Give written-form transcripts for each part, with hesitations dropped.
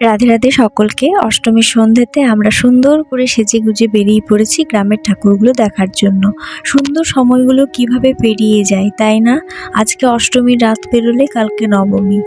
রাধে রাধে সকলকে। অষ্টমীর সন্ধ্যেতে আমরা সুন্দর করে সেজেগুজে বেরিয়ে পড়েছি গ্রামের ঠাকুরগুলো দেখার জন্য। সুন্দর সময়গুলো কিভাবে পেরিয়ে যায়, তাই না? আজকে অষ্টমীর রাত পেরোলে কালকে নবমী।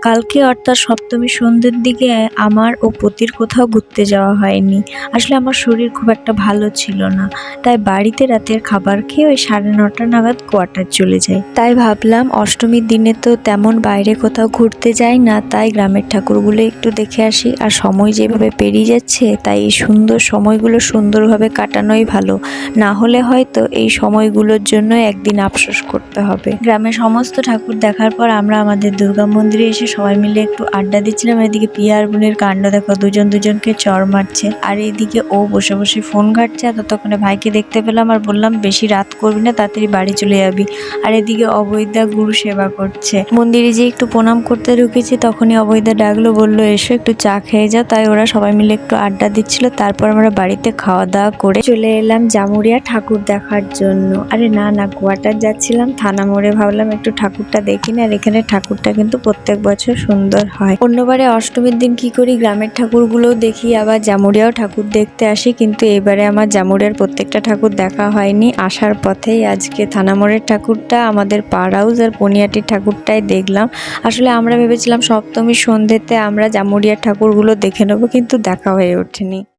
কালকে অর্থাৎ সপ্তমীর সন্ধ্যের দিকে আমার ও পতির কোথাও ঘুরতে যাওয়া হয়নি। আসলে আমার শরীর খুব একটা ভালো ছিল না, তাই বাড়িতে রাতের খাবার খেয়ে ওই 9:30 নাগাদ কোয়ার্টার চলে যাই। তাই ভাবলাম অষ্টমীর দিনে তো তেমন বাইরে কোথাও ঘুরতে যাই না, তাই গ্রামের ঠাকুরগুলো একটু দেখে আসি। আর সময় যেভাবে পেরিয়ে যাচ্ছে, তাই এই সুন্দর সময়গুলো সুন্দরভাবে কাটানোই ভালো। না হলে হয়তো এই সময়গুলোর জন্য একদিন আফসোস করতে হবে। গ্রামের সমস্ত ঠাকুর দেখার পর আমরা আমাদের দুর্গা মন্দিরে এসে সবাই মিলে একটু আড্ডা দিচ্ছিলাম। এদিকে পিয়া আর বোনের কাণ্ড দেখো, দুজন দুজনকে চড় মারছে, আর এইদিকে ও বসে বসে ফোন ঘাটছে। আর ততক্ষণে ভাইকে দেখতে পেলাম আর বললাম, বেশি রাত করবি না, তাড়াতাড়ি বাড়ি চলে যাবি। আর এদিকে অবৈদা গুরু সেবা করছে। মন্দিরে যে একটু প্রণাম করতে ঢুকেছি, তখনই অবৈদা ডাকলো, বললো এসো একটু চা খেয়ে যাও। তাই ওরা সবাই মিলে একটু আড্ডা দিচ্ছিল। তারপর আমরা বাড়িতে খাওয়া দাওয়া করে চলে এলাম জামুরিয়া ঠাকুর দেখার জন্য। আরে না, কোয়ার্টার যাচ্ছিলাম থানা মোড়ে, ভাবলাম একটু ঠাকুরটা দেখি না। আর এখানে ঠাকুরটা কিন্তু প্রত্যেক বছর সুন্দর হয়। অন্যবারে অষ্টমীর দিন কি করি, গ্রামের ঠাকুরগুলোও দেখি, আবার জামুরিয়াও ঠাকুর দেখতে আসি, কিন্তু এবারে আমার জামুরিয়ার প্রত্যেকটা ঠাকুর দেখা হয়নি। আসার পথেই আজকে থানা মোড়ের ঠাকুরটা, আমাদের পাড় হাউস আর পনিয়াটির ঠাকুরটাই দেখলাম। আসলে আমরা ভেবেছিলাম সপ্তমীর সন্ধ্যেতে আমরা জামুরিয়ার ঠাকুরগুলো দেখে নেবো, কিন্তু দেখা হয়ে ওঠেনি।